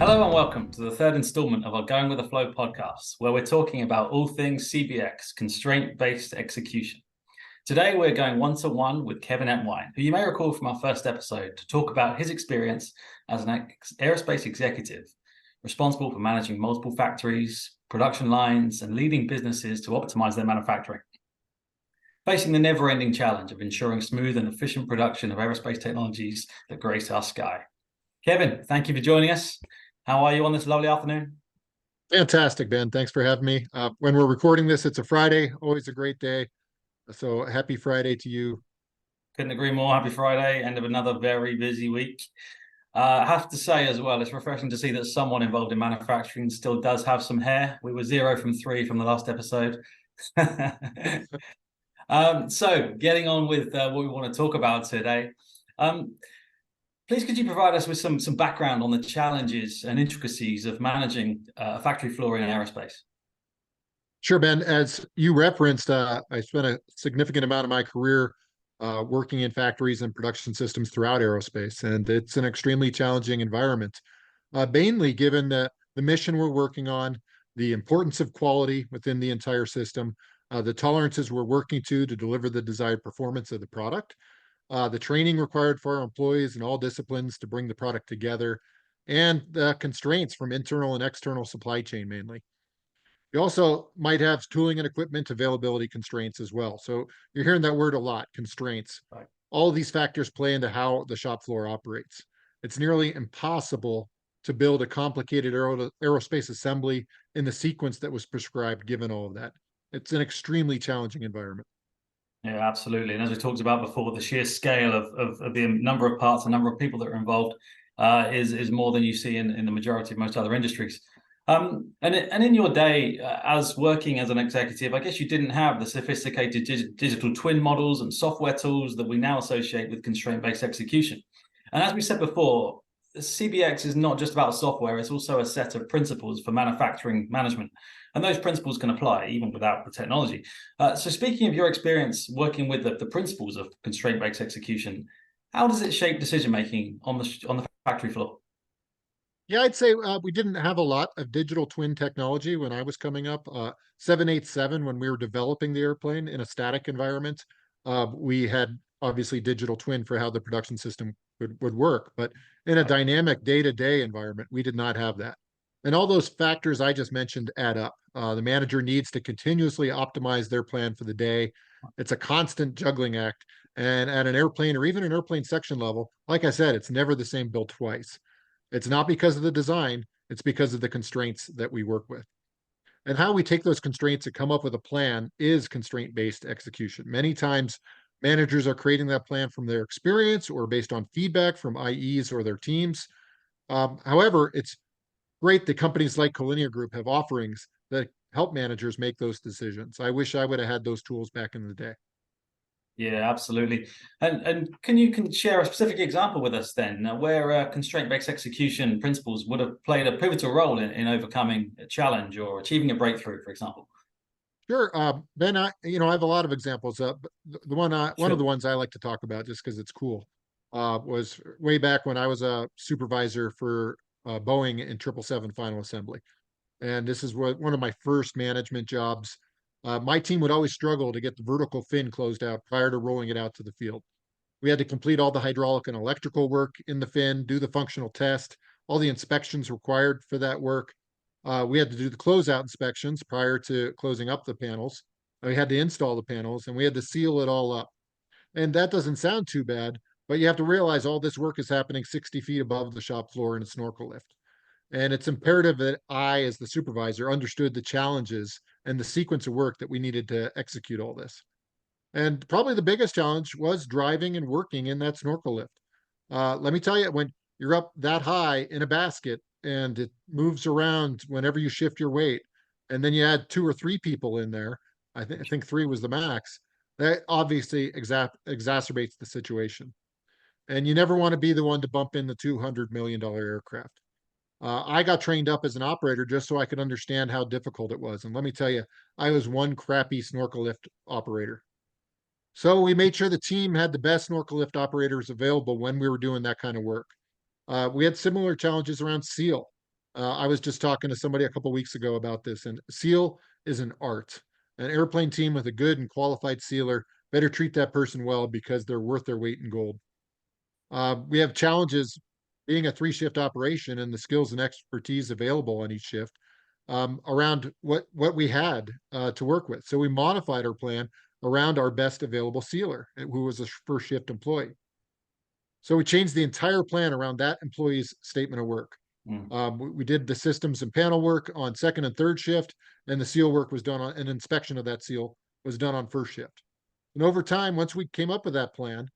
Hello and welcome to the third installment of our Going with the Flow podcast, where we're talking about all things CBX, constraint-based execution. Today, we're going one-to-one with Kevin Ettwein, who you may recall from our first episode, to talk about his experience as an aerospace executive, responsible for managing multiple factories, production lines, and leading businesses to optimize their manufacturing, facing the never-ending challenge of ensuring smooth and efficient production of aerospace technologies that grace our sky. Kevin, thank you for joining us. How are you on this lovely afternoon? Fantastic, Ben. Thanks for having me. When we're recording this, it's a Friday, always a great day. So happy Friday to you. Couldn't agree more. Happy Friday, end of another very busy week. I have to say as well, it's refreshing to see that someone involved in manufacturing still does have some hair. We were 0 from 3 from the last episode. So getting on with what we want to talk about today. Please, could you provide us with some background on the challenges and intricacies of managing a factory floor in aerospace? Sure, Ben. As you referenced, I spent a significant amount of my career working in factories and production systems throughout aerospace, and it's an extremely challenging environment, mainly given the mission we're working on, the importance of quality within the entire system, the tolerances we're working to deliver the desired performance of the product, the training required for our employees in all disciplines to bring the product together, and the constraints from internal and external supply chain mainly. You also might have tooling and equipment availability constraints as well. So you're hearing that word a lot, constraints. Right. All of these factors play into how the shop floor operates. It's nearly impossible to build a complicated aerospace assembly in the sequence that was prescribed given all of that. It's an extremely challenging environment. Yeah, absolutely. And as we talked about before, the sheer scale of the number of parts, the number of people that are involved is more than you see in the majority of most other industries. And in your day as working as an executive, I guess you didn't have the sophisticated digital twin models and software tools that we now associate with constraint-based execution. And as we said before, CBX is not just about software, it's also a set of principles for manufacturing management. And those principles can apply even without the technology. So speaking of your experience working with the principles of constraint-based execution, how does it shape decision-making on the factory floor? Yeah, I'd say we didn't have a lot of digital twin technology when I was coming up. 787, when we were developing the airplane in a static environment, we had obviously digital twin for how the production system would work. But in a dynamic day-to-day environment, we did not have that. And all those factors I just mentioned add up. The manager needs to continuously optimize their plan for the day. It's a constant juggling act. And at an airplane or even an airplane section level, like I said, it's never the same build twice. It's not because of the design, it's because of the constraints that we work with. And how we take those constraints and come up with a plan is constraint-based execution. Many times, managers are creating that plan from their experience or based on feedback from IEs or their teams. However, it's great that companies like Collinia Group have offerings that help managers make those decisions. I wish I would have had those tools back in the day. Yeah, absolutely. And can you share a specific example with us then, where constraint-based execution principles would have played a pivotal role in overcoming a challenge or achieving a breakthrough, for example? Sure, Ben. I have a lot of examples. The one of Sure. the ones I like to talk about, just because it's cool, was way back when I was a supervisor for Boeing in 777 final assembly, and this is one of my first management jobs. My team would always struggle to get the vertical fin closed out prior to rolling it out to the field. We had to complete all the hydraulic and electrical work in the fin, do the functional test, all the inspections required for that work. We had to do the closeout inspections prior to closing up the panels. We had to install the panels and we had to seal it all up. And that doesn't sound too bad, but you have to realize all this work is happening 60 feet above the shop floor in a snorkel lift. And it's imperative that I, as the supervisor, understood the challenges and the sequence of work that we needed to execute all this. And probably the biggest challenge was driving and working in that snorkel lift. Let me tell you, when you're up that high in a basket and it moves around whenever you shift your weight, and then you add 2 or 3 people in there, I think 3 was the max, that obviously exacerbates the situation. And you never want to be the one to bump in the $200 million aircraft. I got trained up as an operator just so I could understand how difficult it was. And let me tell you, I was one crappy snorkel lift operator. So we made sure the team had the best snorkel lift operators available when we were doing that kind of work. We had similar challenges around seal. I was just talking to somebody a couple weeks ago about this, and SEAL is an art. An airplane team with a good and qualified sealer better treat that person well because they're worth their weight in gold. We have challenges being a three-shift operation and the skills and expertise available on each shift around what we had to work with. So we modified our plan around our best available sealer, who was a first shift employee. So we changed the entire plan around that employee's statement of work. Mm. We did the systems and panel work on second and third shift, and the seal work was done on an inspection of that seal was done on first shift. And over time, once we came up with that plan,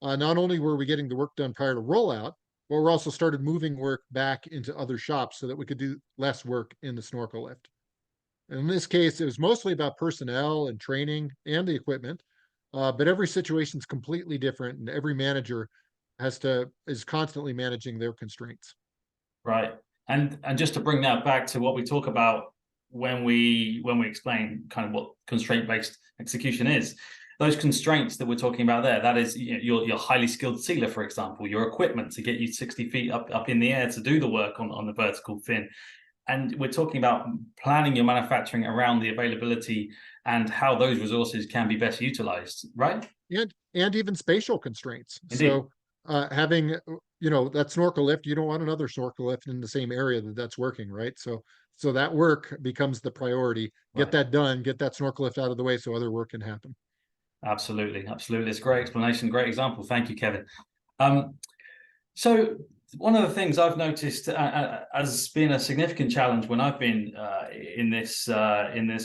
not only were we getting the work done prior to rollout, but we're also started moving work back into other shops so that we could do less work in the snorkel lift. And in this case, it was mostly about personnel and training and the equipment, but every situation is completely different, and every manager is constantly managing their constraints. Right. And just to bring that back to what we talk about when we explain kind of what constraint-based execution is, those constraints that we're talking about there, that is, you know, your highly skilled sealer, for example, your equipment to get you 60 feet up in the air to do the work on the vertical fin. And we're talking about planning your manufacturing around the availability and how those resources can be best utilized, right? And even spatial constraints. Indeed. So having that snorkel lift, you don't want another snorkel lift in the same area that's working, right? So that work becomes the priority. Get Right. that done, get that snorkel lift out of the way so other work can happen. Absolutely. Absolutely. It's a great explanation, great example. Thank you, Kevin. Um, So one of the things I've noticed as being a significant challenge when I've been in this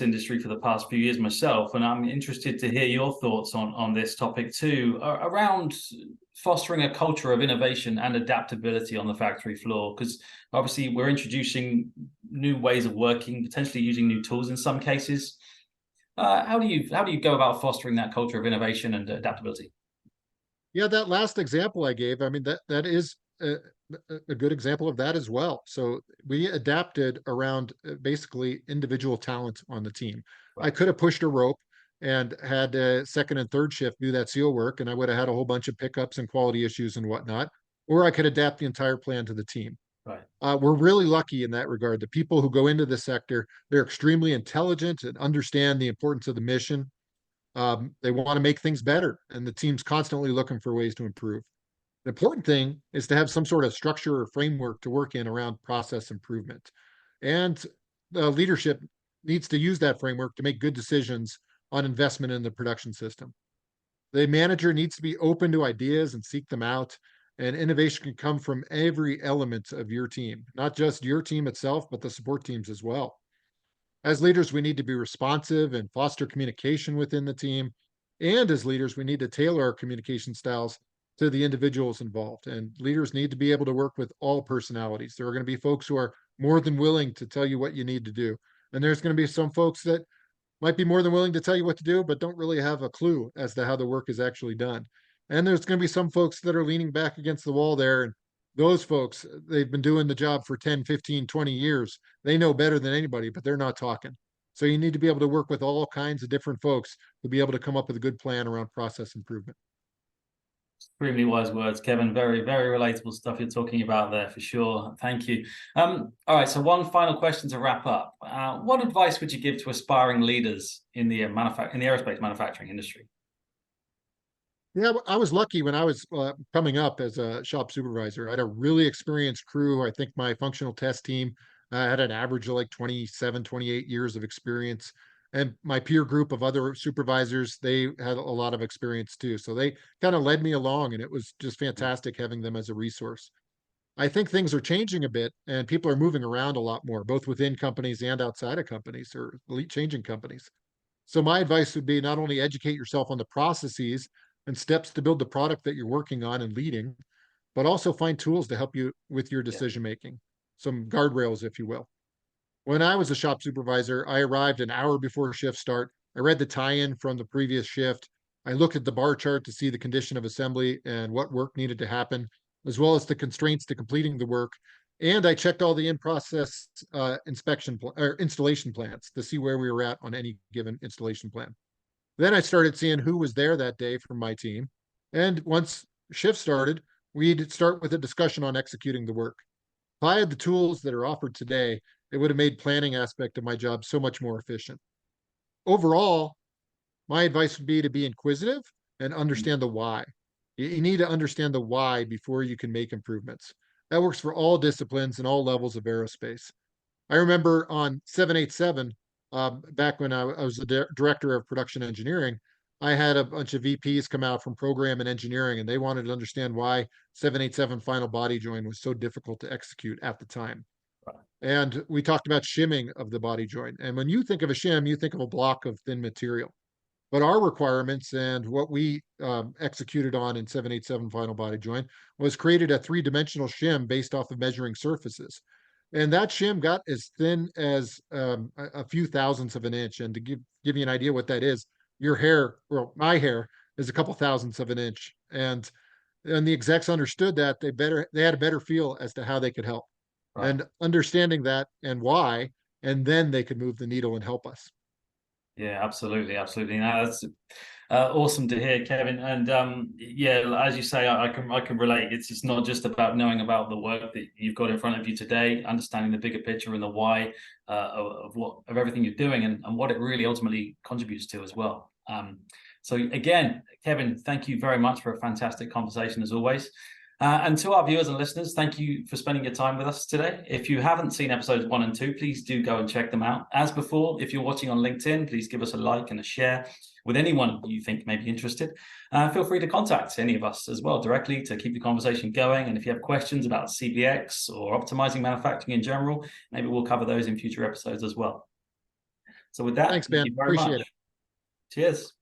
industry for the past few years myself, and I'm interested to hear your thoughts on this topic too, around fostering a culture of innovation and adaptability on the factory floor. Because obviously we're introducing new ways of working, potentially using new tools in some cases. How do you go about fostering that culture of innovation and adaptability? Yeah, that last example I gave, I mean, that is a good example of that as well. So we adapted around basically individual talent on the team. Right. I could have pushed a rope and had a second and third shift do that seal work, and I would have had a whole bunch of pickups and quality issues and whatnot. Or I could adapt the entire plan to the team. Right. We're really lucky in that regard. The people who go into this sector, they're extremely intelligent and understand the importance of the mission. They want to make things better, and the team's constantly looking for ways to improve. The important thing is to have some sort of structure or framework to work in around process improvement. And the leadership needs to use that framework to make good decisions on investment in the production system. The manager needs to be open to ideas and seek them out. And innovation can come from every element of your team, not just your team itself, but the support teams as well. As leaders, we need to be responsive and foster communication within the team. And as leaders, we need to tailor our communication styles to the individuals involved. And leaders need to be able to work with all personalities. There are going to be folks who are more than willing to tell you what you need to do. And there's going to be some folks that might be more than willing to tell you what to do, but don't really have a clue as to how the work is actually done. And there's going to be some folks that are leaning back against the wall there. And those folks, they've been doing the job for 10, 15, 20 years. They know better than anybody, but they're not talking. So you need to be able to work with all kinds of different folks to be able to come up with a good plan around process improvement. Extremely wise words, Kevin. Very, very relatable stuff you're talking about there for sure. Thank you. All right, so one final question to wrap up. What advice would you give to aspiring leaders in the aerospace manufacturing industry? Yeah, I was lucky when I was coming up as a shop supervisor. I had a really experienced crew. I think my functional test team had an average of like 27, 28 years of experience. And my peer group of other supervisors, they had a lot of experience too. So they kind of led me along, and it was just fantastic having them as a resource. I think things are changing a bit, and people are moving around a lot more, both within companies and outside of companies, or changing companies. So my advice would be not only educate yourself on the processes and steps to build the product that you're working on and leading, but also find tools to help you with your Yeah. decision making, some guardrails, if you will. When I was a shop supervisor, I arrived an hour before shift start. I read the tie-in from the previous shift. I looked at the bar chart to see the condition of assembly and what work needed to happen, as well as the constraints to completing the work. And I checked all the in-process or installation plans to see where we were at on any given installation plan. Then I started seeing who was there that day from my team. And once shift started, we'd start with a discussion on executing the work. If I had the tools that are offered today, it would have made planning aspect of my job so much more efficient. Overall, my advice would be to be inquisitive and understand the why. You need to understand the why before you can make improvements. That works for all disciplines and all levels of aerospace. I remember on 787, back when I was the director of production engineering, I had a bunch of VPs come out from program and engineering, and they wanted to understand why 787 final body join was so difficult to execute at the time. And we talked about shimming of the body joint. And when you think of a shim, you think of a block of thin material. But our requirements and what we executed on in 787 final body joint was created a three-dimensional shim based off of measuring surfaces. And that shim got as thin as a few thousandths of an inch. And to give you an idea what that is, your hair, well, my hair is a couple thousandths of an inch. And the execs understood that they had a better feel as to how they could help. Right. And understanding that and why, and then they could move the needle and help us. Yeah, absolutely, absolutely. Now that's awesome to hear, Kevin. And yeah, as you say, I can relate. It's not just about knowing about the work that you've got in front of you today, understanding the bigger picture and the why of everything you're doing, and what it really ultimately contributes to as well. So again, Kevin, thank you very much for a fantastic conversation as always. And to our viewers and listeners, thank you for spending your time with us today. If you haven't seen episodes 1 and 2, please do go and check them out. As before, if you're watching on LinkedIn, please give us a like and a share with anyone you think may be interested. Feel free to contact any of us as well directly to keep the conversation going. And if you have questions about CBX or optimizing manufacturing in general, maybe we'll cover those in future episodes as well. So with that, Thanks, thank Ben. you very Appreciate much. it. Cheers.